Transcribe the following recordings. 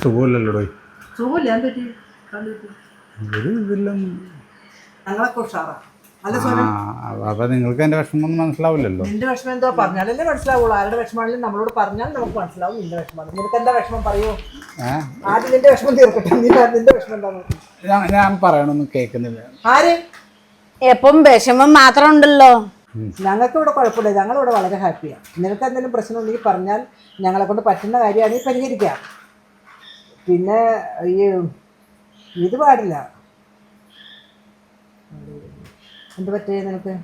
സുഖമില്ലല്ലോ അപ്പൊ നിങ്ങൾക്ക് എന്റെ വിഷമം മനസ്സിലാവില്ലല്ലോ. നിന്റെ വിഷമം എന്തോ പറഞ്ഞാലല്ലേ മനസ്സിലാവുള്ളൂ. ആരുടെ വിഷമാണെങ്കിലും നമ്മളോട് പറഞ്ഞാൽ നമുക്ക് മനസ്സിലാവും നിന്റെ വിഷമാണ്. നിനക്ക് എന്താ വിഷമം പറയൂ. ആദ്യം നിന്റെ വിഷമം തീർക്കട്ടെ. നിന്റെ വിഷമം എന്താ? ഞാൻ പറയണൊന്നും കേൾക്കുന്നില്ല. ആര് എപ്പം വിഷമം മാത്രം ഉണ്ടല്ലോ. ഞങ്ങൾക്ക് ഇവിടെ കുഴപ്പമില്ല. ഞങ്ങളിവിടെ വളരെ ഹാപ്പിയാണ്. നിനക്ക് എന്തെങ്കിലും പ്രശ്നം ഉണ്ടെങ്കിൽ പറഞ്ഞാൽ ഞങ്ങളെ കൊണ്ട് പറ്റുന്ന കാര്യമാണെങ്കിൽ പരിഹരിക്കാം. പിന്നെ ഈ ഇത് പാടില്ല. എന്ത് പറ്റേ നിനക്ക്?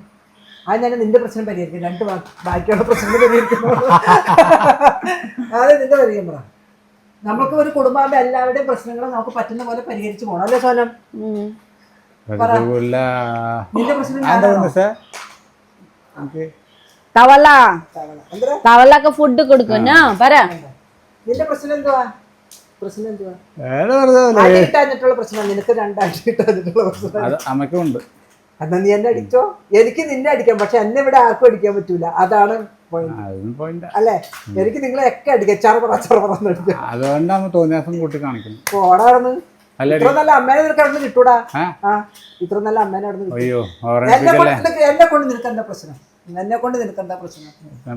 അത് ഞാൻ നിന്റെ പ്രശ്നം പരിഹരിക്കും. രണ്ട് ബാക്കിയുള്ള പ്രശ്നങ്ങൾ പരിഹരിക്കുന്നു. അതെ നിന്റെ പരിഹരിക്കാൻ പറ. നമുക്ക് ഒരു കുടുംബാന്റെ എല്ലാവരുടെയും പ്രശ്നങ്ങൾ നമുക്ക് പറ്റുന്ന പോലെ പരിഹരിച്ചു പോകണം. അല്ലേ സോനം? നിന്റെ പ്രശ്നം തവളക്ക് ഫുഡ് കൊടുക്കുന്നു. പറ നിന്റെ പ്രശ്നം എന്തുവാ? പ്രശ്നം എന്തുവാ? അടി കിട്ടാഞ്ഞിട്ടുള്ള പ്രശ്നം. നിനക്ക് രണ്ടാഴ്ച കിട്ടാഞ്ഞിട്ടുള്ള പ്രശ്നം അമ്മക്കുണ്ട്. എന്നാ നീ എന്നെ അടിച്ചോ. എനിക്ക് നിന്നെ അടിക്കാം, പക്ഷെ എന്നെ ഇവിടെ ആർക്കും അടിക്കാൻ പറ്റൂല. അതാണ് പോയിന്റ് അല്ലേ? എനിക്ക് നിങ്ങളെയൊക്കെ അടിക്കാം. ചറപറന്ന് അടിക്കാം. അതുകൊണ്ടാണ് തോന്നിയാസം കൂട്ടി കാണിക്കുന്നത്. പോടാണെന്ന് ഇത്ര നല്ല അമ്മേനെ നിനക്ക് അവിടെ നിന്ന് കിട്ടൂടാ. ഇത്ര നല്ല അമ്മേനെ അവിടെ നിന്ന് എന്നെ കൊണ്ട് നിനക്ക് എന്താ പ്രശ്നം? എന്നെ കൊണ്ട് നിനക്ക് എന്താ പ്രശ്നം?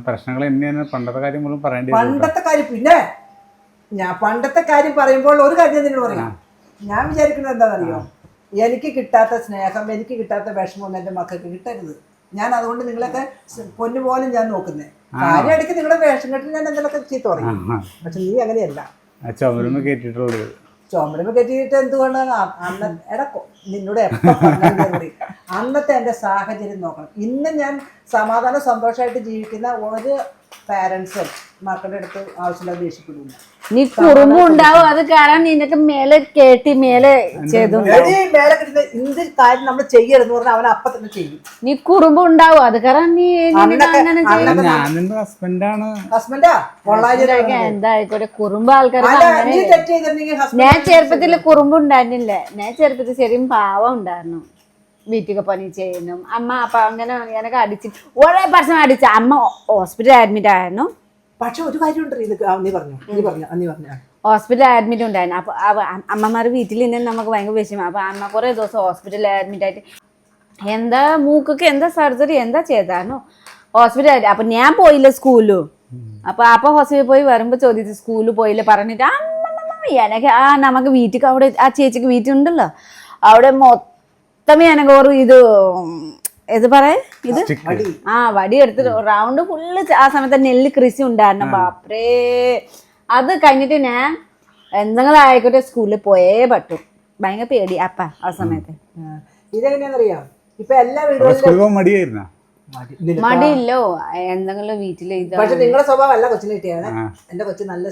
പ്രശ്നങ്ങൾ പണ്ടത്തെ കാര്യം പറയേണ്ടി. പണ്ടത്തെ കാര്യം പിന്നെ ഞാൻ പണ്ടത്തെ കാര്യം പറയുമ്പോൾ ഒരു കാര്യം നിന്നോട് പറയാം. ഞാൻ വിചാരിക്കുന്നത് എന്താണെന്നറിയോ? എനിക്ക് കിട്ടാത്ത സ്നേഹം, എനിക്ക് കിട്ടാത്ത വിഷമമൊന്നും എൻ്റെ മക്കൾക്ക് കിട്ടരുത്. ഞാൻ അതുകൊണ്ട് നിങ്ങളൊക്കെ പൊന്നു പോലും ഞാൻ നോക്കുന്നേ. കാര്യം ഇടയ്ക്ക് നിങ്ങളുടെ വേഷം കെട്ടിൽ ഞാൻ എന്തെങ്കിലുമൊക്കെ ചീത്ത പറയും. പക്ഷെ നീ അങ്ങനെയല്ല. ചുമരുമ്പ് കയറ്റിയിട്ടുള്ളത്. ചുമരുമ്പ് കെട്ടിയിട്ട് എന്തുകൊണ്ട് നിന്നോട് എപ്പോൾ അന്നത്തെ എൻ്റെ സാഹചര്യം നോക്കണം. ഇന്ന് ഞാൻ സമാധാനം സന്തോഷമായിട്ട് ജീവിക്കുന്ന ഒരു പാരൻസും മക്കളുടെ അടുത്ത് ആവശ്യമില്ലാതെ ദേഷ്യപ്പെടില്ല. നീ കുറുമ്പ് ഉണ്ടാവും. അത് കാരണം നിനക്ക് മേലെ കേട്ടി മേലെ ചെയ്തു. മേലെ കിട്ടുന്ന എന്ത് കാര്യം നമ്മൾ ചെയ്യരുതെന്ന് പറഞ്ഞാൽ അവൻ അപ്പൊ തന്നെ ചെയ്യും. നീ കുറുമ്പ് ഉണ്ടാവും. അത് കാരണം നീ ഹസ്ബൻഡാ എന്തായിക്കോട്ടെ. കുറുമ്പ് ആൾക്കാർ ഞാൻ ചെറുപ്പത്തില് കുറുമ്പ് ഉണ്ടായിരുന്നില്ല. ഞാൻ ചെറുപ്പത്തിൽ ശരിയും പാവം ഉണ്ടായിരുന്നു. വീട്ടിൽ പണി ചെയ്യുന്നു. അമ്മ അപ്പൊ അങ്ങനെ ഞാനൊക്കെ അടിച്ച് ഒരേ പ്രശ്നം അടിച്ച അമ്മ ഹോസ്പിറ്റലിൽ അഡ്മിറ്റ് ആയിരുന്നു. പക്ഷെ ഒരു കാര്യമുണ്ട്. ഹോസ്പിറ്റലിൽ അഡ്മിറ്റ് ഉണ്ടായിരുന്നു. അപ്പൊ അമ്മമാർ വീട്ടിൽ നിന്ന് നമുക്ക് ഭയങ്കര വിഷമം. അപ്പൊ അമ്മ കുറെ ദിവസം ഹോസ്പിറ്റലിൽ അഡ്മിറ്റ് ആയിട്ട് എന്താ മൂക്കൊക്കെ എന്താ സർജറി എന്താ ചെയ്തായിരുന്നു ഹോസ്പിറ്റലിൽ. അപ്പൊ ഞാൻ പോയില്ല സ്കൂളിലും. അപ്പൊ ഹോസ്പിറ്റലിൽ പോയി വരുമ്പോ ചോദിച്ചു സ്കൂളിൽ പോയില്ല പറഞ്ഞിട്ട് എനിക്ക് നമുക്ക് വീട്ടിൽ അവിടെ ആ ചേച്ചിക്ക് വീട്ടിലുണ്ടല്ലോ അവിടെ മൊത്തം എനക്കോറും ഇത് പറയാ ഇത് വടി എടുത്തിട്ട് റൗണ്ട് ഫുള്ള് ആ സമയത്ത് നെല്ല് കൃഷി ഉണ്ടായിരുന്നു. ബാപ്പറേ അത് കഴിഞ്ഞിട്ട് ഞാൻ എന്തെങ്കിലും ആയിക്കോട്ടെ സ്കൂളിൽ പോയേ പറ്റും. ഭയങ്കര പേടി അപ്പ ആ സമയത്ത്. ഇതെങ്ങനെയാണെന്നറിയാം, ഇപ്പൊ എല്ലാ വീടുകളിലും മടിയില്ലോ എന്തെങ്കിലും വീട്ടില്. പക്ഷെ നിങ്ങളുടെ സ്വഭാവം അല്ല കൊച്ചിനെ കിട്ടിയാണ്. എന്റെ കൊച്ചു നല്ല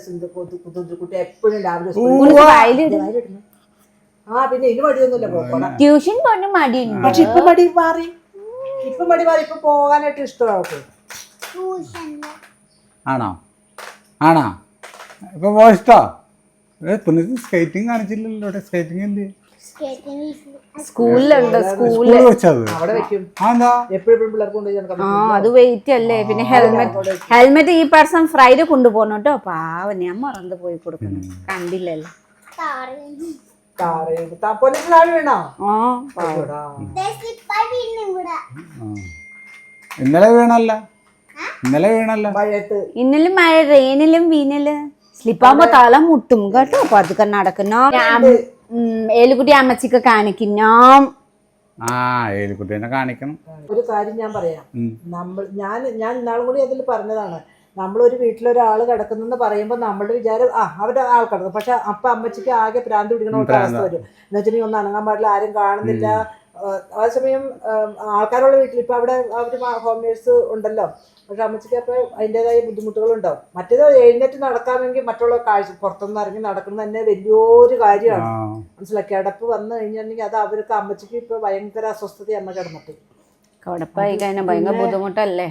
കുട്ടി എപ്പോഴും രാവിലെ പിന്നെ ഇനി മടിയൊന്നുമില്ല. ട്യൂഷൻ പോലും മടിയുണ്ട്. പക്ഷെ ഇപ്പൊ മടി മാറി. ഇപ്പൊ പോകാനായിട്ട് ഇഷ്ടമാണ്. ആണോ ഇപ്പൊ പോകാൻ ഇഷ്ടോ? സ്കേറ്റിംഗ് കാണിച്ചില്ലല്ലോ. സ്കേറ്റിംഗ് എന്ത് സ്കൂളിലുണ്ട്. സ്കൂളിൽ അത് വെയിറ്റ് അല്ലേ. പിന്നെ ഹെൽമെറ്റ് ഈ പേഴ്സൺ ഫ്രൈഡേ കൊണ്ടുപോകണം കേട്ടോ. പാവം ഞാൻ മറന്നു പോയി കൊടുക്കുന്നു. കണ്ടില്ലല്ലോ. ഇന്നലെ വീണല്ല. ഇന്നലെ മഴ റെയിനിലും വീണില് സ്ലിപ്പാകുമ്പോ തല മുട്ടും കേട്ടോ. അപ്പൊ അതൊക്കെ നടക്കുന്ന ഏലുകുട്ടി അമ്മച്ചിക്ക് കാണിക്കുന്ന ഏലുകുട്ടീനെ കാണിക്കണം. ഒരു കാര്യം ഞാൻ പറയാം. ഞാൻ ഇന്നാളും കൂടി അതിൽ പറഞ്ഞതാണ്. നമ്മളൊരു വീട്ടിലൊരാൾ കിടക്കുന്നെന്ന് പറയുമ്പോൾ നമ്മളുടെ വിചാരം അവരുടെ ആൾ കിടക്കും. പക്ഷെ അപ്പൊ അമ്മച്ചിക്ക് ആകെ ഭ്രാന്ത് പിടിക്കണ ഒരു അവസ്ഥ വരും. എന്ന് വെച്ചിട്ടുണ്ടെങ്കിൽ ഒന്നും അനങ്ങാൻ പാടില്ല, ആരും കാണുന്നില്ല. അതേസമയം ആൾക്കാരുള്ള വീട്ടിൽ ഇപ്പൊ അവിടെ അവര് ഹോം നേഴ്സ് ഉണ്ടല്ലോ. പക്ഷെ അമ്മച്ചിക്ക് അപ്പൊ അതിൻ്റെതായ ബുദ്ധിമുട്ടുകളുണ്ടാവും. മറ്റേത് എഴുന്നേറ്റ് നടക്കാമെങ്കിൽ മറ്റുള്ള കാഴ്ച പുറത്തുനിന്ന് ഇറങ്ങി നടക്കുന്നത് തന്നെ വലിയൊരു കാര്യമാണ്. മനസ്സിലാക്കി കിടപ്പ് വന്നു കഴിഞ്ഞിട്ടുണ്ടെങ്കിൽ അത് അവർക്ക് അമ്മച്ചിക്ക് ഇപ്പൊ ഭയങ്കര അസ്വസ്ഥത അമ്മ കിടന്നിട്ട്. കിടപ്പായി കഴിഞ്ഞാൽ ഭയങ്കര ബുദ്ധിമുട്ടല്ലേ.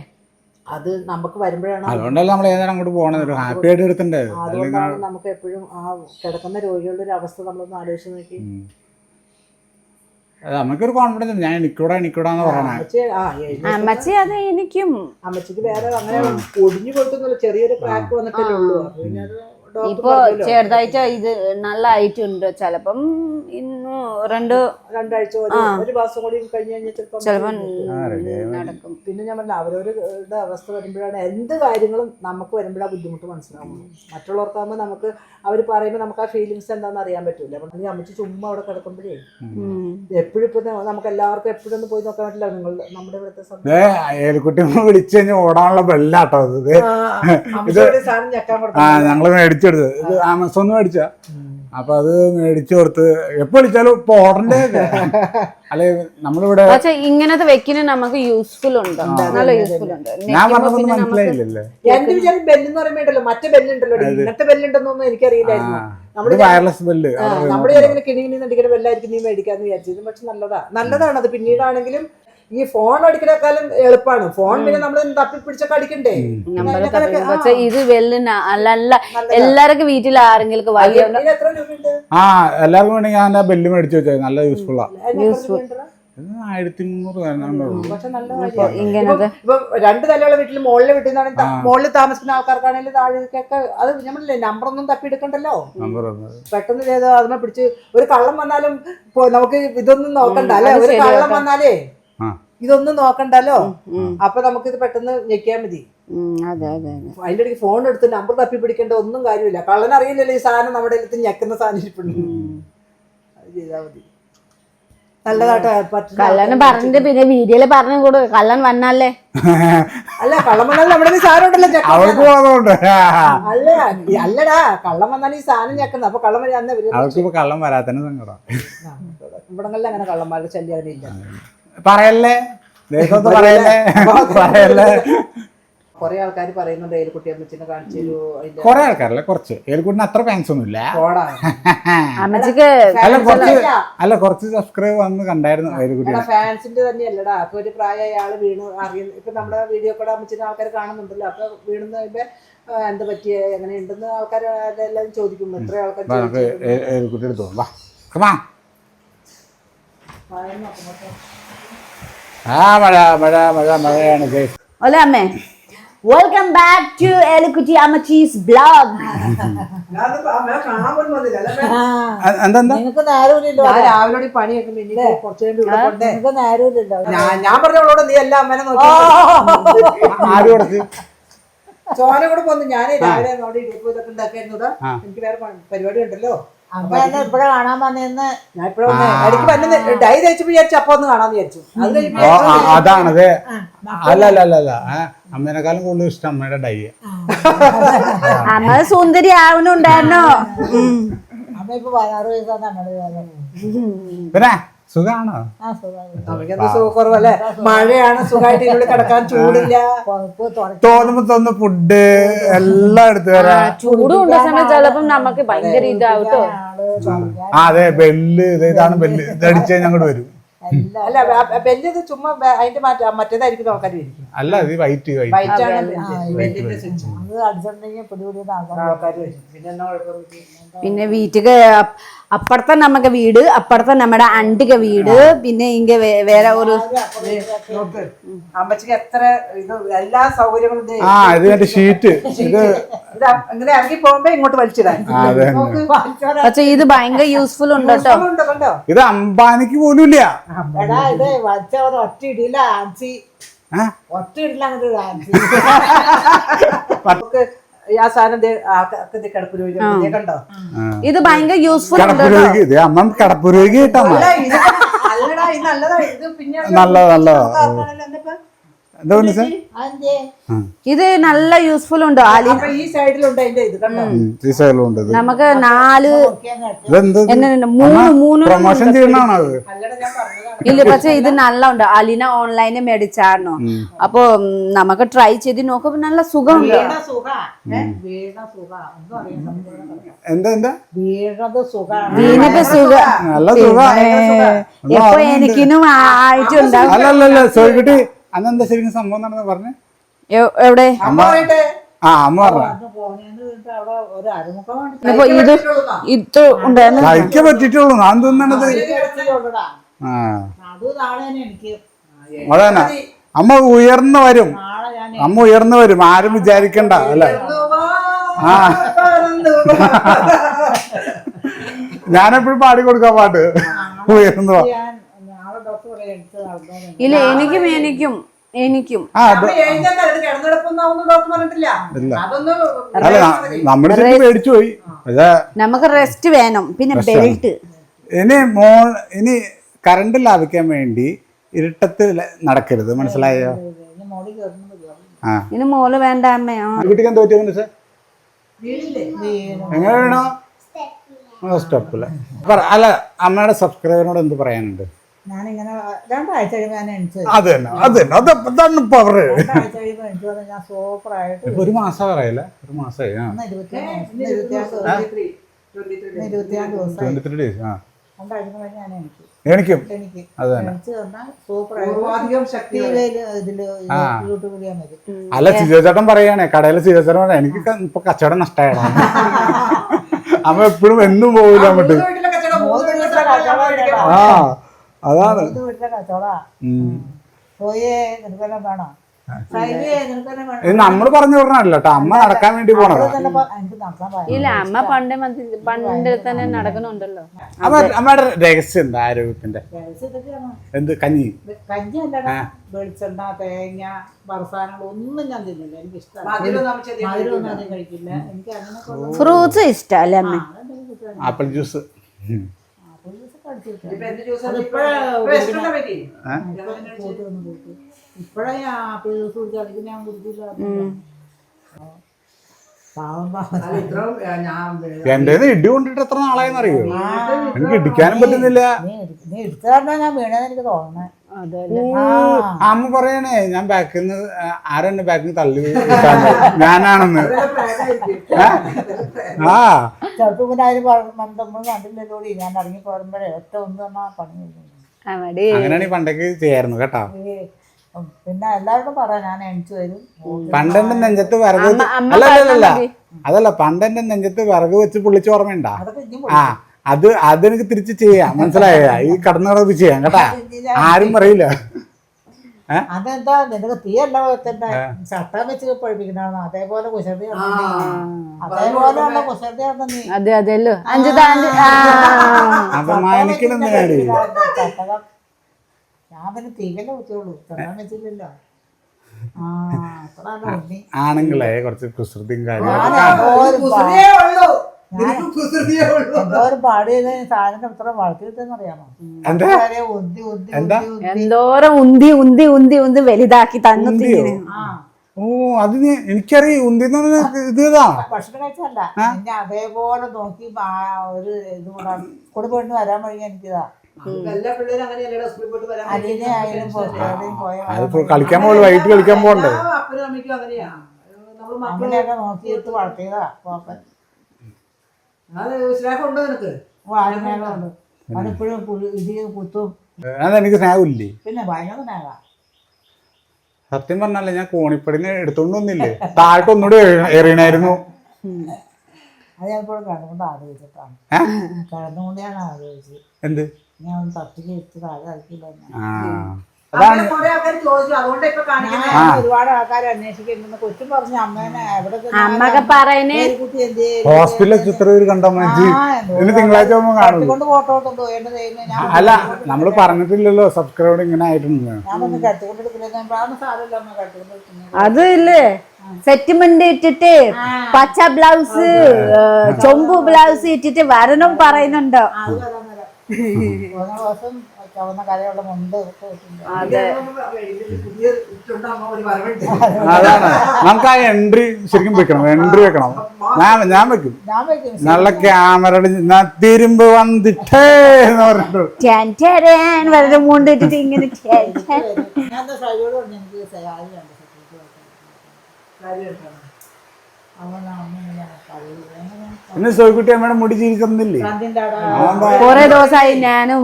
അത് നമുക്ക് വരുമ്പോഴാണ്. അതുകൊണ്ടല്ല നമ്മൾ ഏതായാലും അങ്ങോട്ട് പോകണത്. ഹാപ്പി ആയിട്ട് എടുക്കണ്ടേ. അതുകൊണ്ടാണ് നമുക്ക് എപ്പോഴും ആ കിടക്കുന്ന രോഗികളുടെ ഒരു അവസ്ഥ നമ്മളൊന്ന് ആലോചിച്ച് നോക്കി. നമുക്കൊരു കോൺഫിഡൻസ് ഞാൻ എനിക്കൂടാന്ന് പറയണേ. അമ്മച്ചി അത് എനിക്കും അമ്മച്ചിക്ക് വേറെ അങ്ങനെ ഒടിഞ്ഞു കൊടുത്തൊന്നുമില്ല, ചെറിയൊരു ക്രാക്ക് വന്നിട്ടല്ലേ ഉള്ളൂ. അപ്പൊ പിന്നെ അത് ഇപ്പൊ ചെറുതായിട്ട് ഇത് നല്ല ആയിട്ടുണ്ട്. ചിലപ്പം ഇന്ന് രണ്ടാഴ്ച ഒരു മാസം കൂടി കഴിഞ്ഞ് കഴിഞ്ഞാൽ ചിലപ്പം നടക്കും. പിന്നെ ഞാൻ പറഞ്ഞ അവരവരുടെ അവസ്ഥ വരുമ്പോഴാണ് എന്ത് കാര്യങ്ങളും നമുക്ക് വരുമ്പോഴാണ് ബുദ്ധിമുട്ട് മനസ്സിലാവുള്ളൂ. മറ്റുള്ളവർക്കാകുമ്പോൾ നമുക്ക് അവർ പറയുമ്പോൾ നമുക്ക് ആ ഫീലിങ്സ് എന്താണെന്ന് അറിയാൻ പറ്റൂല. അപ്പം നീ അമ്മച്ചി ചുമ്മാ അവിടെ കിടക്കുമ്പോഴേ എപ്പോഴും ഇപ്പൊ നമുക്ക് എല്ലാവർക്കും എപ്പോഴും ഒന്നും പോയി നോക്കാൻ പറ്റില്ല. നിങ്ങൾ നമ്മുടെ ഇവിടുത്തെ ഏലിക്കുട്ടി വിളിച്ചു കഴിഞ്ഞാൽ ഓടാനുള്ള ബെല്ലാട്ടോ ഇത്. സാധനം ഞെക്കാൻ ഞങ്ങള് മേടിച്ചെടുത്തത് ഇത് ആമസോൺ മേടിച്ച. അപ്പൊ അത് മേടിച്ചു കൊടുത്ത് എപ്പോ വിളിച്ചാലും ഇപ്പൊ ഓർഡറിന്റെ അല്ലെ നമ്മളിവിടെ. പക്ഷെ ഇങ്ങനത്തെ വെക്കിന് നമുക്ക് യൂസ്ഫുൾ ഉണ്ട്, നല്ല യൂസ്ഫുൾ ഉണ്ട്. ഞാൻ പറഞ്ഞതൊന്നും മനസ്സിലായില്ലല്ലേ. എന്റെ വിചാരം ബെല്ലെന്ന് പറയുമ്പോണ്ടല്ലോ മറ്റേ ബെല്ലുണ്ടല്ലോ, ഇന്നത്തെ ബെല്ലുണ്ടെന്നൊന്നും എനിക്കറിയില്ലായിരുന്നു. വയർലെസ് ബെല്ല് നമ്മുടെ ഏതെങ്കിലും കിണി നടിക്കുന്ന ബെല്ലായിരിക്കും നീ മേടിക്കാന്ന് വിചാരിച്ചത്. പക്ഷെ നല്ലതാണ് അത്. പിന്നീടാണെങ്കിലും ഈ ഫോൺ അടിക്കണേക്കാളും എളുപ്പമാണ്. ഫോൺ പിന്നെ നമ്മൾ തപ്പിപ്പിടിച്ചൊക്കെ അടിക്കണ്ടേ. പക്ഷെ ഇത് വെല്ലിന് അല്ല എല്ലാവർക്കും വീട്ടിൽ ആരെങ്കിലും വലിയ എത്ര രൂപയുണ്ട്? എല്ലാവർക്കും വേണമെങ്കിൽ ഞാൻ ആ ബെല്ല് മേടിച്ചു വെച്ചാൽ നല്ല യൂസ്ഫുള്ളാ. 1300 പക്ഷെ നല്ല കാര്യം. ഇപ്പൊ 2 നിലയുള്ള വീട്ടിൽ മുകളിലെ വീട്ടിൽ നിന്നാണെങ്കിൽ മുകളിൽ താമസിക്കുന്ന ആൾക്കാർക്കാണെങ്കിലും താഴേക്കൊക്കെ അത് നമ്മളില്ലേ നമ്പറൊന്നും തപ്പിയെടുക്കണ്ടല്ലോ, പെട്ടെന്ന് ചെയ്ത് അതിനെ പിടിച്ച്. ഒരു കള്ളം വന്നാലും നമുക്ക് ഇതൊന്നും നോക്കണ്ട അല്ലെ. ഒരു കള്ളം വന്നാലേ ഇതൊന്നും നോക്കണ്ടല്ലോ. അപ്പൊ നമുക്ക് ഇത് പെട്ടെന്ന് ഞെക്കിയാൽ മതി. അതിന്റെ ഇടയ്ക്ക് ഫോൺ എടുത്ത് നമ്പർ തപ്പി പിടിക്കേണ്ട ഒന്നും കാര്യമില്ല. കള്ളനറിയില്ലല്ലോ ഈ സാധനം നമ്മുടെ അടുത്ത് ഞെക്കുന്ന സാധനം ഇരിപ്പുണ്ട്. അത് ചെയ്താൽ മതി. നല്ലതാട്ടോ. കള്ളൻ പറഞ്ഞിട്ട് പിന്നെ വീഡിയോയില് പറഞ്ഞു കൂടെ കള്ളൻ വന്നാലേ. അല്ല കള്ളം വന്നാൽ നമ്മുടെ സാധനം ഉണ്ടല്ലോ. അല്ലടാ കള്ളം വന്നാൽ ഈ സാധനം ഞെക്കുന്നത്. അപ്പൊ കള്ളം വരാൻ കള്ളം വരാത്തന്നെ സങ്കടം. ഇവിടങ്ങളിൽ അങ്ങനെ കള്ളന്മാരുടെ ശല്യം അതിനില്ല. പറയല്ലേ പറയല്ലേ. കൊറേ ആൾക്കാർ പറയുന്നുണ്ട് ഏലിക്കുട്ടി അമ്മച്ചിനെ കാണിച്ചു തരൂ. കൊറേ ആൾക്കാരല്ലേ, കുറച്ച്. ഏലിക്കുട്ടിന് അത്ര ഫാൻസ് ഒന്നും ഇല്ല. അല്ല കുറച്ച് സബ്സ്ക്രൈബ് വന്ന് കണ്ടായിരുന്നു ഏലിക്കുട്ടി. ഫാൻസിന്റെ തന്നെയല്ലടാ. അപ്പൊ ഒരു പ്രായമായ ആള് വീണ് അറിയുന്നു. ഇപ്പൊ നമ്മുടെ വീഡിയോ കൂടെ അമ്മച്ചിനെ ആൾക്കാർ കാണുന്നുണ്ടല്ലോ. അപ്പൊ വീണെന്ന് കഴിയുമ്പോ എന്താ പറ്റിയ എങ്ങനെ ഉണ്ടെന്ന് ആൾക്കാർ എല്ലാം ചോദിക്കും. എത്ര ആൾക്കാർ ഏലിക്കുട്ടി എടുത്തു. മഴയാണ്. Hola അമ്മേ, welcome back to Elikutti Ammachi's blog. നിങ്ങൾക്ക് നേരമില്ലല്ലോ. രാവിലെ പണിയൊക്കെ പിന്നെ കുറച്ചു നിങ്ങൾക്ക് നേരമില്ലല്ലോ. ഞാൻ പറഞ്ഞോളോട് നീ എല്ലാം അമ്മേനെ നോക്കി. ചോന കൂടെ പോന്നു. ഞാൻ രാവിലെ അവിടെ ഇതൊക്കെ ഉണ്ടാക്കായിരുന്നതാ. എനിക്ക് വേറെ പരിപാടി ഉണ്ടല്ലോ. ഇപ്പഴ കാണാൻ വന്നെന്ന് ഞാൻ ഇപ്പഴും ഇടയ്ക്ക് വന്നത് ഡൈ തയ്ച്ചു വിചാരിച്ചു. അപ്പൊ ഒന്ന് കാണാന്ന് വിചാരിച്ചു. അതാണത്. അല്ല അമ്മേനെക്കാളും കൂടുതൽ ഇഷ്ടം അമ്മയുടെ ഡൈ. അമ്മ സുന്ദരി ആവണുണ്ടായിരുന്നോ? അമ്മ ഇപ്പൊ 16 വയസ്സാണ്. പിന്നെ സുഖാണോ? നമുക്കെന്താ സുഖക്കുറവല്ലേ. മഴയാണ്, സുഖമായിട്ട് ഇതിനുള്ളിൽ കിടക്കാൻ ചൂടില്ല. തോന്നുമ്പോ തോന്നുന്നു ഫുഡ് എല്ലാം എടുത്തു വരാം. ചൂടുണ്ട സമയം ചിലപ്പം നമുക്ക് ഭയങ്കര ഇതാവട്ടോ. അതെ ബെല്ല് ഇതാണ് ബെല്ല്. ഇത് അടിച്ചാൽ ഞങ്ങോട്ട് വരും. അല്ല ബെല്ല് ചുമ്മാ അതിന്റെ മറ്റേതായിരിക്കും ആൾക്കാർ വരും. അല്ല ഇത് വൈറ്റ് ആൾക്കാർ വരും. പിന്നെ വീട്ടില് അപ്പുറത്തെ നമുക്ക് വീട്, അപ്പുറത്തെ നമ്മുടെ അണ്ടിക വീട്, പിന്നെ ഇങ്ങ വേറെ ഒരു അമ്മച്ചിക്ക് എത്ര ഇത് എല്ലാ സൗകര്യങ്ങളും ഇത് ഷീറ്റ് ഇത് ഇങ്ങനെ ഇറങ്ങി പോകുമ്പോ ഇങ്ങോട്ട് വലിച്ചിടാൻ. പക്ഷെ ഇത് ഭയങ്കര യൂസ്ഫുൾ ഉണ്ട് കേട്ടോ. കണ്ടോ ഇത് അംബാനിക്ക് പോലും ഇല്ല. ഇത് വച്ചവർ ഒറ്റ ഇടിയില്ല ആൻസി, ഒറ്റ ഇടില്ല അങ്ങോട്ട് ആൻസി. ആ സാധനം കിടപ്പുരോഗി കണ്ടോ. ഇത് ഭയങ്കര യൂസ്ഫുൾ ഉണ്ട്. അമ്മ കിടപ്പുരോഗി കിട്ടാ. അല്ലടാ ഇത് നല്ലതാ. ഇത് പിന്നെ നല്ല ഇത് നല്ല യൂസ്ഫുൾ ഉണ്ട്. ഈ സൈഡിലുണ്ട് അതിന്റെ ഇത് കണ്ടോ. ഈ സൈഡിലുണ്ട്. നമുക്ക് 4 3 പ്രൊമോഷൻ ചെയ്യണാണോ അത്? ഇല്ല പക്ഷെ ഇത് നല്ല ഉണ്ട്. അലീന ഓൺലൈനിൽ മേടിച്ചായിരുന്നു. അപ്പൊ നമുക്ക് ട്രൈ ചെയ്ത് നോക്കുമ്പോ നല്ല സുഖമുണ്ട്. വീണിപ്പോ സുഖം എപ്പോ എനിക്കിനും ആയിട്ടുണ്ടാവും. അല്ലല്ല സോയിക്കുട്ടി അന്നെന്താ ശരിക്കും സംഭവം നടന്ന് പറഞ്ഞു. എവിടെ അമ്മ പറഞ്ഞു ഇത് ഉണ്ടായിരുന്നു. കഴിക്കാൻ പറ്റിട്ടുള്ളൂ. ഞാൻ തോന്നണത് ആ അത് നാളെ തന്നെ എനിക്ക് അതന്നെ അമ്മ ഉയർന്നു വരും, നാളെ ഞാൻ അമ്മ ഉയർന്നു വരും, ആരും വിചാരിക്കണ്ട അല്ലെ. ആ ഞാനെപ്പോഴും പാടി കൊടുക്കാം പാട്ട് ഉയർന്നു വാ. ഞാൻ നാളെ ഡോക്ടർ പറയാം എടുത്ത് നടന്നു. ഇല്ല എനിക്കും ആ കിടന്നെടുപ്പൊന്നും ഡോക്ടർ പറഞ്ഞിട്ടില്ല. ഇല്ല അതൊന്നും അല്ല നമ്മുടെ ശരിക്കും പേടിച്ചു പോയി. പക്ഷേ നമുക്ക് റെസ്റ്റ് വേണം, പിന്നെ ബെൽറ്റ്. ഇനി കറണ്ട് ലാഭിക്കാൻ വേണ്ടി ഇരുട്ടത്ത് നടക്കരുത്, മനസ്സിലായോ? ഇനി മോളി കയറുന്നത് കയറും. ആ ഇനി മോള് വേണ്ട അമ്മയോ. കുട്ടിക്ക് എന്താ പറ്റിയ മനസ്സ്? വീടില്ലേ എങ്ങനെ വേണോ സ്റ്റെപ്പില്ല. അല്ല അമ്മയുടെ സബ്സ്ക്രൈബറിനോട് എന്ത് പറയാനുണ്ട്? ഞാനിങ്ങനെ 2 ആഴ്ച കഴിയുമ്പോൾ ഞാൻ എണിച്ചു വരും. അതാണ് പവർ. 2 ആഴ്ച കഴിയുമ്പോൾ എണിച്ചു വന്നാൽ ഞാൻ സൂപ്പറായിട്ട് ഇപ്പൊ ഒരു മാസം പറയല്ല, ഒരു മാസമായി. ആ 23 ദിവസം 23 days. ആ 2 ആഴ്ച കഴിഞ്ഞ് ഞാൻ എണിക്കും. എനിക്കും എനിക്ക് അത് തന്നെ. എണിച്ച് വന്നാൽ സൂപ്പറായിട്ട് പൂർവാധികം ശക്തി ഇതില് യൂട്യൂബിൽ ചെയ്യാൻ പറ്റും. അല്ല സിജോചേട്ടൻ പറയാണേ, കടയിലെ സിജോചേട്ടൻ പറയാ എനിക്ക് ഇപ്പൊ കച്ചവടം നഷ്ടമാണോ. അമ്മ എപ്പോഴും എന്നും പോകില്ല അങ്ങോട്ട്. വീട്ടിലെ കച്ചവടം 3 ദിവസം ആ അതാണ്. വീട്ടിലെ കച്ചവടാ പോയേ നിനക്കെല്ലാം വേണം, നിനക്കെല്ലാം വേണം. ഇത് നമ്മള് പറഞ്ഞു വിടണല്ലോ കേട്ടോ, അമ്മ നടക്കാൻ വേണ്ടി പോണതാ. എനിക്ക് നടക്കാൻ പറയാം. ഇല്ല അമ്മ പണ്ട് തന്നെ നടക്കുന്നുണ്ടല്ലോ. അമ്മയുടെ രഹസ്യം എന്താ ആരോഗ്യത്തിന്റെ? ഇതൊക്കെയാണ് എന്ത് കഞ്ഞി? കഞ്ഞി അല്ലടാ, വെളിച്ചെണ്ണ തേങ്ങ വർസാനങ്ങൾ ഒന്നും ഞാൻ തിന്നില്ല. എനിക്ക് ഇഷ്ടമാണ്. മധുരമൊന്നും അധികം കഴിക്കില്ല. എനിക്ക് അങ്ങനെ ഫ്രൂട്ട്സ് ഇഷ്ടല്ലേ അമ്മ? Apple juice. ഇപ്പഴാ ഞാൻ ആപ്പിൾ ജ്യൂസ് കുടിച്ചു, അടിക്ക് ഞാൻ കുടിക്കില്ല. എന്റെ ഇടി കൊണ്ടിട്ട് എത്ര നാളായെന്നറിയോ? എനിക്ക് ഇടിക്കാനും പറ്റുന്നില്ല. നീ എടുത്തു കാരണം ഞാൻ വീണതെന്ന് എനിക്ക് തോന്നണേ. അമ്മ പറയണേ ഞാൻ ബാക്കിൽ നിന്ന് ആരെന്നെ ബാക്കിൽ നിന്ന് തള്ളി വിട്ടാണ്, ഞാനാണെന്ന്. ആ ചെറുപ്പം പിന്നെ അതിന് നമ്മൾ കണ്ടില്ലല്ലോ. ഞാൻ ഇറങ്ങി പോരുമ്പോഴേ ഒറ്റ ഒന്ന് തന്നാ പണി കഴിഞ്ഞു. അങ്ങനെയാണ് പണ്ടൊക്കെ ചെയ്യായിരുന്നു കേട്ടോ. പിന്നെ എല്ലാവരോടും പറയാം ഞാൻ എണിച്ചു വരും. പണ്ടെന്റെ നെഞ്ചത്ത് വിറക് അല്ല അതല്ല, പണ്ടെന്റെ നെഞ്ചത്ത് വിറക് വെച്ച് പൊള്ളിച്ച ഓർമ്മയുണ്ടാ? അതൊക്കെ ഇനി ആ അതെനിക്ക് തിരിച്ച് ചെയ്യാം, മനസ്സിലായ? ഈ കടന്നുകളൊക്കെ ചെയ്യാം കേട്ടാ, ആരും പറയില്ല. അതെന്താ നിനക്ക് തീയല്ല വെക്കണ്ട, ചട്ടം വെച്ച് പഠിപ്പിക്കണതാണ്. അതേപോലെ കുസൃതി അതേപോലെയുള്ള കുസൃതി നീ അതെ അതെല്ലോ ചട്ടകം. ഞാൻ പിന്നെ തീകല്ലേ കുത്തുള്ളൂ, ചട്ടം വെച്ചില്ലല്ലോ. ആണുങ്ങളെ കുറച്ച് കുസൃതിയും കാര്യം. എന്തോരം പാടി സാധനം ഇത്ര വളർത്തിയിട്ടെന്ന് അറിയാമോ? എന്തോരം ഉന്തി ഉന്തി ഉന്തി ഉന്തി വലുതാക്കി തന്നു. ഓ അത് എനിക്കറിയാം, ഉന്തിന്ന് ഇതാ ഭക്ഷണം കഴിച്ചല്ല, എന്നെ അതേപോലെ നോക്കി ഒരു ഇത് കൂടെ പോയിട്ട് വരാൻ വഴി എനിക്കിതാ. അലീനെ ആയാലും പോയ കളിക്കാൻ പോലെ വൈകിട്ട് കളിക്കാൻ പോകണ്ടേ? അങ്ങനെയൊക്കെ നോക്കിയിട്ട് വളർത്തിയതാ പോപ്പൻ. വാഴമേലുണ്ട് അതിപ്പോഴും ഇടി കുത്തും. അതെനിക്ക് സ്നേഹമില്ലേ? പിന്നെ ഭയങ്കര സ്നേഹ. സത്യം പറഞ്ഞല്ലേ, ഞാൻ കോണിപ്പടിനെ എടുത്തോണ്ട് വന്നില്ലേ, താഴോട്ട് ഒന്നുകൂടി എറിയണായിരുന്നു. അത് ഞാൻ ഇപ്പോഴും കിടന്നുകൊണ്ട് ആലോചിച്ചിട്ടാണ്, കിടന്നുകൊണ്ട് ഞാൻ ആലോചിച്ചു. എന്ത് ഞാൻ ഒന്ന് തട്ടിക്ക് വെച്ച് താഴെ കളിക്കില്ല. ഒരുപാട് ആൾക്കാർ അന്വേഷിക്കുന്നുണ്ട്. കൊച്ചും പറഞ്ഞു അമ്മേനെ എവിടെ അമ്മക്കെ പറയുന്നേ കുട്ടി എന്ത് ഹോസ്പിറ്റലിൽ ചിത്ര പേര് കണ്ടാ മതി. തിങ്കളാഴ്ച കൊണ്ട് ഫോട്ടോ എടുത്തോണ്ട് എന്റെ ദൈവം ഞാൻ അല്ല നമ്മള് പറഞ്ഞിട്ടില്ലല്ലോ സബ്സ്ക്രൈബർ ഇങ്ങനെ ആയിട്ടുണ്ട്. ഞാൻ ഒന്ന് കട്ടുകൊണ്ടെടുക്കില്ല. ഞാൻ പ്രാണ സാരമില്ല അമ്മ കട്ടുകൊണ്ടെടുക്കുന്നത്. അത് ഇല്ലേ സെറ്റിമെന്റ് ഇട്ടിട്ട് പച്ച ബ്ലൗസ് ചൊമ്പ് ബ്ലൗസ് ഇട്ടിട്ട് വരണം പറയുന്നുണ്ടോ? അത് വരാൻ വരാം. ഓരോ ദിവസം ചുവന്ന കരയുള്ള മുണ്ട് ഒക്കെ വെച്ചിട്ടുണ്ട്. അതാണ് നമുക്ക് ആ എൻട്രി ശരിക്കും വെക്കണം, എൻട്രി വെക്കണം. ഞാൻ വെക്കും. ഞാൻ വെക്കും. നല്ല ക്യാമറ തിരുമ്പ് വന്നിട്ടേ എന്ന് പറഞ്ഞിട്ട് വെറുതെ മുണ്ടിട്ടിട്ട് ഇങ്ങനെ ഞാൻ സൈഡോട് പറഞ്ഞു എനിക്ക് സാരി വേണ്ട, പിന്നെ സോയ്ക്കുട്ടി അമ്മയുടെ മുടി ചിരിക്കുന്നില്ലേ? കൊറേ ദിവസമായി ഞാനും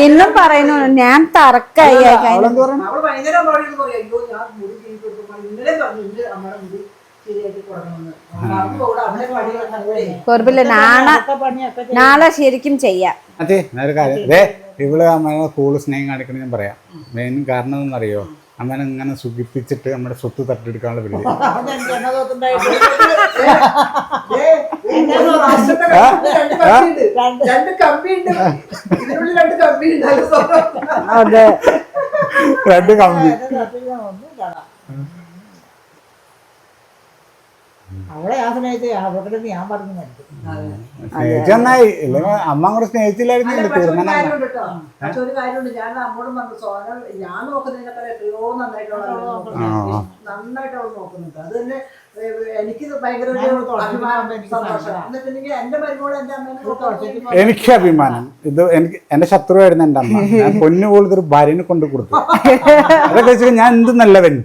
ഇന്നും പറയുന്നു ഞാൻ തറക്കായി. കുഴപ്പമില്ല, നാളെ ശരിക്കും ചെയ്യാം. അതെ, ഇവള് അമ്മേനെ കൂടുതൽ സ്നേഹം കാണിക്കണം ഞാൻ പറയാം. മെയിൻ കാരണം എന്നറിയോ, അമ്മേനെ ഇങ്ങനെ സുഖിപ്പിച്ചിട്ട് നമ്മുടെ സ്വത്ത് തട്ടിയെടുക്കാനുള്ള പരിപാടി. അതുകൊണ്ട് എനിക്ക് എന്നെ തോത്തുണ്ടായിട്ട് രണ്ട് കമ്പിയുണ്ട്, ഇതിനുള്ളിൽ രണ്ട് കമ്പിയുണ്ട്. അതെ, രണ്ട് കമ്പി. ഒന്നുമില്ല. അവളെ ആ സമയത്ത് അവിടെ ഞാൻ പറഞ്ഞു മരിക്കും. സ്നേഹിച്ചെന്നായി, ഇല്ലെങ്കിൽ അമ്മ അങ്ങോട്ട് സ്നേഹിച്ചില്ലായിരുന്നില്ല. പക്ഷെ ഒരു തീർന്ന കാര്യമുണ്ട് കേട്ടോ, പക്ഷെ ഒരു കാര്യമുണ്ട്, ഞാൻ അമ്മോടും പറഞ്ഞു സോന ഞാൻ നോക്കുന്നതിനേക്കാൾ എത്രയോ നന്നായിട്ട് നന്നായിട്ട് അവൾ നോക്കുന്നുണ്ട്. അത് തന്നെ എനിക്ക് ഭയങ്കര ഒരു അഭിമാനം, സന്തോഷം. എന്നിട്ടുണ്ടെങ്കിൽ എന്റെ മരുമോളെ എന്റെ അമ്മേനെ എനിക്ക് അഭിമാനം. ഇത് എനിക്ക് എന്റെ ശത്രുവായിരുന്നു എന്റെ അമ്മ. ഞാൻ പൊന്നു പോലത്തെ ഒരു ഭാര്യനെ കൊണ്ട് കൊടുത്തു. അതൊക്കെ വെച്ചിട്ട് ഞാൻ എന്ത് നല്ലവൻ.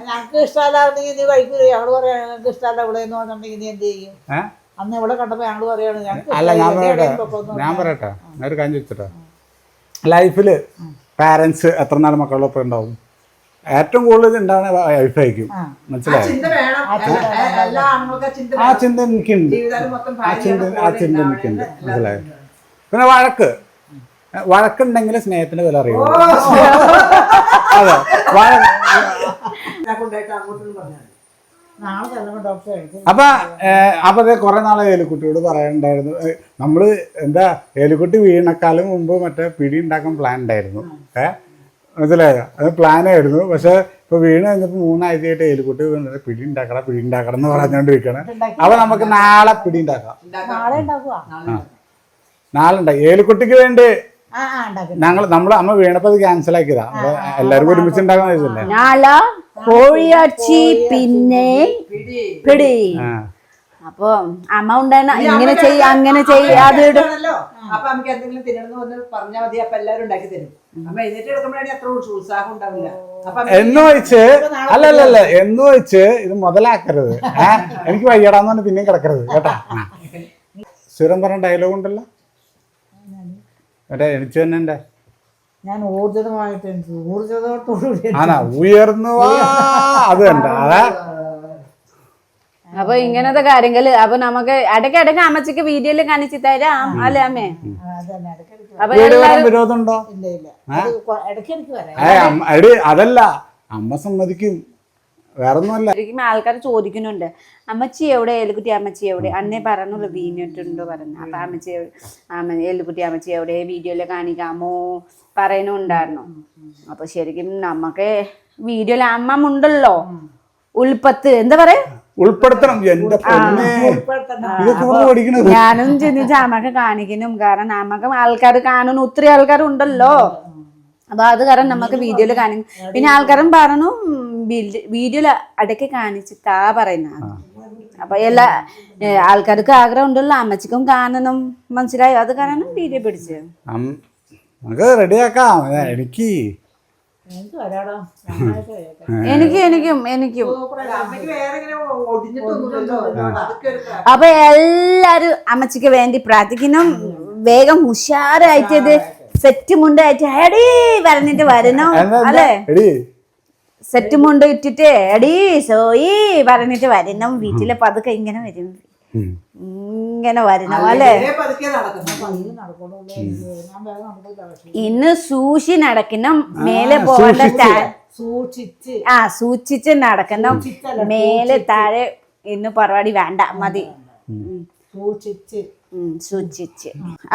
ഞങ്ങൾക്ക് ഇഷ്ടമല്ലാണ്ടെങ്കിൽ നീ കഴിക്കൂല. ഞങ്ങള് പറയാ ഞങ്ങൾക്ക് ഇഷ്ടമല്ല ഇവിടെ എന്ന് പറഞ്ഞിട്ടുണ്ടെങ്കിൽ നീ എന്ത് ചെയ്യും? അന്ന് ഇവിടെ കണ്ടപ്പോ ഞങ്ങള് പറയാണ് അല്ല ഞാൻ പറയട്ടെ, ഞാൻ ഒരു കാര്യം ചോദിച്ചിട്ടാ, ലൈഫില് പാരന്റ്സ് എത്ര നാൾ മക്കളൊപ്പം ഉണ്ടാവും? ഏറ്റവും കൂടുതൽ ഉണ്ടാവുന്ന വൈഫായിരിക്കും. മനസ്സിലായോ? ചിന്ത വേണം, എല്ലാ ആണുങ്ങൾക്ക് ചിന്ത ആ ചിന്ത എനിക്കുണ്ട്, ആ ചിന്ത എനിക്കുണ്ട്. മനസ്സിലായോ? പിന്നെ വഴക്കുണ്ടെങ്കിൽ സ്നേഹത്തിന്റെ വില അറിയുള്ളൂ. അതെ, നാളെ ചെല്ലുമ്പോ ഡോക്ടർ കഴിക്കും. അപ്പൊ കുറെ നാളെ ഏലിക്കുട്ടിയോട് പറയാനുണ്ടായിരുന്നു, നമ്മള് എന്താ ഏലിക്കുട്ടി വീണക്കാലം മുമ്പ് മറ്റേ പിടി ഉണ്ടാക്കാൻ പ്ലാൻ ഉണ്ടായിരുന്നു. മനസ്സിലായോ? അത് പ്ലാനായിരുന്നു. പക്ഷെ ഇപ്പൊ വീണ് കഴിഞ്ഞപ്പോ 3 ആഴ്ചയായിട്ട് ഏലിക്കുട്ടി പിടി ഉണ്ടാക്കണം എന്ന് പറഞ്ഞോണ്ടിരിക്കണം. അപ്പൊ നമുക്ക് നാളെ പിടി ഉണ്ടാക്കാം. നാളെ ഉണ്ടാക്കുക. നാളെ ഉണ്ടാക്കി ഏലിക്കുട്ടിക്ക് വേണ്ടി നമ്മള് അമ്മ വീണപ്പോ അത് ക്യാൻസൽ ആക്കിയതാ. എല്ലാവർക്കും ഒരുമിച്ച് ഉണ്ടാക്കാൻ കഴിച്ചില്ലേ? നാളെ കോഴിയാച്ചി പിന്നെ പിടി. അപ്പൊ അമ്മ ഉണ്ടായിരുന്ന ഇങ്ങനെ ചെയ്യ അങ്ങനെ ചെയ്യാതെ അപ്പൊ നമുക്ക് എന്തെങ്കിലും തിന്നണമെന്ന് പറഞ്ഞ് പറഞ്ഞാൽ മതി. അപ്പൊ എല്ലാവരും ഉണ്ടാക്കി തരും. അമ്മ എഴുന്നേറ്റ് എടുക്കുമ്പോഴാണ് അത്ര ഉത്സാഹം ഉണ്ടാവില്ല. എന്ന് വെച്ച് അല്ലല്ല എന്ന് വെച്ച് ഇത് മുതലാക്കരുത്. എനിക്ക് വയ്യടാന്ന് പറഞ്ഞ് പിന്നെയും കിടക്കരുത് കേട്ടാ. സ്ഥിരം പറഞ്ഞ ഡയലോഗ് ഉണ്ടല്ലോ മറ്റേ എനിക്ക് തന്നെ ഞാൻ ഊർജിതമായിട്ട് എനിക്ക് ഊർജിതത്തോടുകൂടി ആണാ ഉയർന്നു അത് കണ്ട അതാ. അപ്പൊ ഇങ്ങനത്തെ കാര്യങ്ങള് അപ്പൊ നമുക്ക് ഇടയ്ക്ക് അമ്മച്ചിക്ക് വീഡിയോയില് കാണിച്ചു തരാം അല്ലേ അമ്മേ? അപ്പൊ വിരോധമുണ്ടോ? ഇല്ല ഇല്ല, ഇടയ്ക്കിടയ്ക്ക് വരാം. അതല്ല അമ്മ സമ്മതിക്കും, വേറൊന്നുമല്ല. ആൾക്കാർ ചോദിക്കുന്നുണ്ട് അമ്മച്ചി എവിടെ, ഏലുകുട്ടി അമ്മച്ചി എവിടെ? അന്നേ പറഞ്ഞുള്ളൂ വീണിട്ടുണ്ടോ പറഞ്ഞു. അപ്പൊ അമ്മച്ചി ഏലുകുട്ടി അമ്മച്ചി എവിടെ, വീഡിയോയില് കാണിക്കാമോ പറയുന്നുണ്ടായിരുന്നു. അപ്പൊ ശരിക്കും നമുക്ക് വീഡിയോയില് അമ്മ ഉണ്ടല്ലോ, ഉൾപ്പത്ത് എന്താ പറയാ, ഉൾപ്പെടുത്തണം. എന്റെ ഞാനും ചിന്തിച്ച അമ്മക്ക് കാണിക്കണം. കാരണം നമുക്ക് ആൾക്കാർ കാണുന്നു, ഒത്തിരി ആൾക്കാരുണ്ടല്ലോ. അപ്പൊ അത് കാരണം നമുക്ക് വീഡിയോയില് കാണിക്കും. പിന്നെ ആൾക്കാരും പറഞ്ഞു വീഡിയോയില് ഇടയ്ക്ക് കാണിച്ചിട്ടാ പറയുന്ന. അപ്പൊ എല്ലാ ആൾക്കാർക്ക് ആഗ്രഹം ഉണ്ടല്ലോ അമ്മച്ചിക്കും കാണണം, മനസ്സിലായോ? അത് കാരണം വീഡിയോ പിടിച്ച് നമുക്ക് റെഡിയാക്കാം. എനിക്കും അപ്പൊ എല്ലാരും അമ്മച്ചിക്ക് വേണ്ടി പ്രാർത്ഥിക്കണം. വേഗം ഉഷാറായിട്ട് സെറ്റ് മുണ്ടായിട്ട് എടീ പറഞ്ഞിട്ട് വരണം അല്ലേ? സെറ്റ് മുണ്ട് ഇട്ടിട്ട് എടീ സോയി പറഞ്ഞിട്ട് വരണം. വീട്ടിലെ പതുക്കെ ഇങ്ങനെ വരും, ഇങ്ങനെ വരണം അല്ലേ? ഇന്ന് സൂക്ഷി നടക്കണം, മേലെ പോകേണ്ട സൂക്ഷിച്ച് നടക്കണം, മേലെ താഴെ ഇന്ന് പരിപാടി വേണ്ട, മതി സൂക്ഷിച്ച്.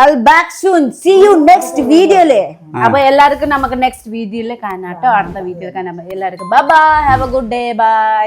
I'll back soon. See you next വീഡിയോയില്. അപ്പൊ എല്ലാവർക്കും നമുക്ക് നെക്സ്റ്റ് വീഡിയോയില് കാണാട്ടോ, അടുത്ത വീഡിയോയിൽ കാണാം. എല്ലാവർക്കും bye bye, have a good day, by.